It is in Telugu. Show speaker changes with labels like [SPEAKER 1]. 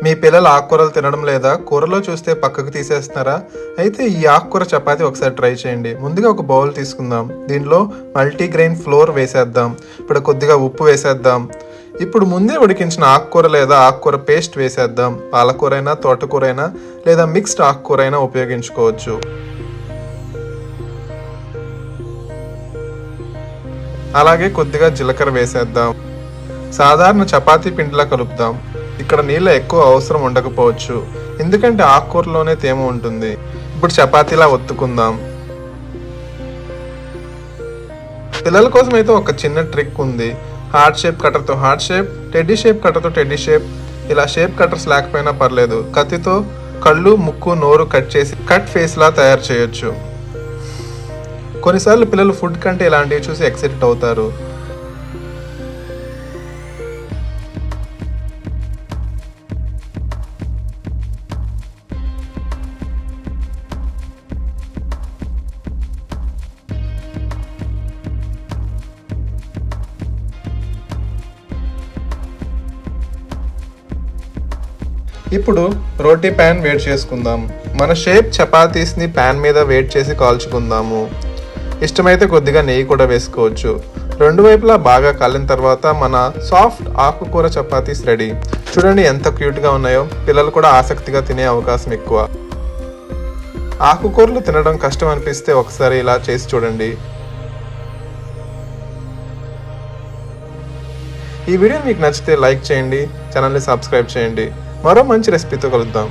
[SPEAKER 1] మీ పిల్లలు ఆకుకూరలు తినడం లేదా? కూరలో చూస్తే పక్కకు తీసేస్తున్నారా? అయితే ఈ ఆకుకూర చపాతీ ఒకసారి ట్రై చేయండి. ముందుగా ఒక బౌల్ తీసుకుందాం. దీనిలో మల్టీగ్రెయిన్ ఫ్లోర్ వేసేద్దాం. ఇప్పుడు కొద్దిగా ఉప్పు వేసేద్దాం. ఇప్పుడు ముందే ఉడికించిన ఆకుకూర లేదా ఆకుకూర పేస్ట్ వేసేద్దాం. పాలకూరైనా, తోటకూరైనా లేదా మిక్స్డ్ ఆకుకూరైనా ఉపయోగించుకోవచ్చు. అలాగే కొద్దిగా జీలకర్ర వేసేద్దాం. సాధారణ చపాతీ పిండిలా కలుపుదాం. ఇక్కడ నీళ్ళ ఎక్కువ అవసరం ఉండకపోవచ్చు, ఎందుకంటే ఆకుకూరలోనే తేమ ఉంటుంది. ఇప్పుడు చపాతీలా ఒత్తుకుందాం. పిల్లల కోసం అయితే ఒక చిన్న ట్రిక్ ఉంది. హార్ట్ షేప్ కట్టర్తో హార్ట్ షేప్, టెడ్డీ షేప్ కట్టర్తో టెడ్డీ షేప్. ఇలా షేప్ కట్టర్స్ లేకపోయినా పర్లేదు. కత్తితో కళ్ళు, ముక్కు, నోరు కట్ చేసి కట్ ఫేస్ లా తయారు చేయొచ్చు. కొన్నిసార్లు పిల్లలు ఫుడ్ కంటే ఇలాంటివి చూసి ఎక్సైటెడ్ అవుతారు. ఇప్పుడు రోటీ ప్యాన్ వేడి చేసుకుందాం. మన షేప్ చపాతీస్ని ప్యాన్ మీద వేడి చేసి కాల్చుకుందాము. ఇష్టమైతే కొద్దిగా నెయ్యి కూడా వేసుకోవచ్చు. రెండు వైపులా బాగా కాలిన తర్వాత మన సాఫ్ట్ ఆకుకూర చపాతీస్ రెడీ. చూడండి ఎంత క్యూట్గా ఉన్నాయో. పిల్లలు కూడా ఆసక్తిగా తినే అవకాశం ఎక్కువ. ఆకుకూరలు తినడం కష్టం అనిపిస్తే ఒకసారి ఇలా చేసి చూడండి. ఈ వీడియో మీకు నచ్చితే లైక్ చేయండి, ఛానల్ని సబ్స్క్రైబ్ చేయండి. మరో మంచి రెసిపీతో కలుద్దాం.